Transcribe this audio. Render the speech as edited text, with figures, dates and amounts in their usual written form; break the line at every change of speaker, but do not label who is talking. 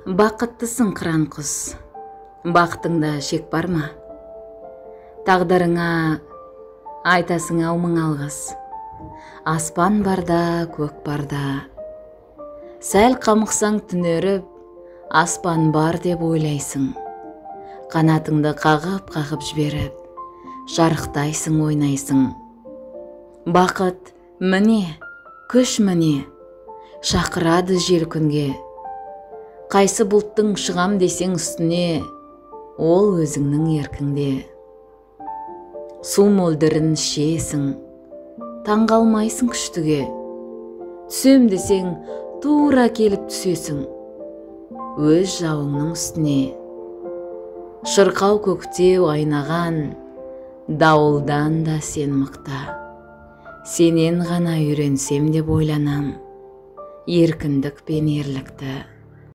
Бақыттысың қыран құс, бақытыңда шек бар ма? Тағдырыңа айтасың ау мың алғыс. Аспан барда, көк барда. Сәл қамықсаң түнеріп, аспан бар деп ойлайсың. Қанатыңды қағып жіберіп, жарықтайсың, ойнайсың. Бақыт міне, күш міне, шақырады жел күнге. Қайсы бұлттың шығам десең үстіне, ол өзіңнің еркіңде. Су мөлдірін ішесің, таңғалмайсың күштіге. Түсем десең, тура келіп түсесің, өз жауыңның үстіне. Шырқау көктеу айнаған, дауылдан да сен мықта. Сенен ғана үйренсем деп ойланам, еркіндік пен ерлікті.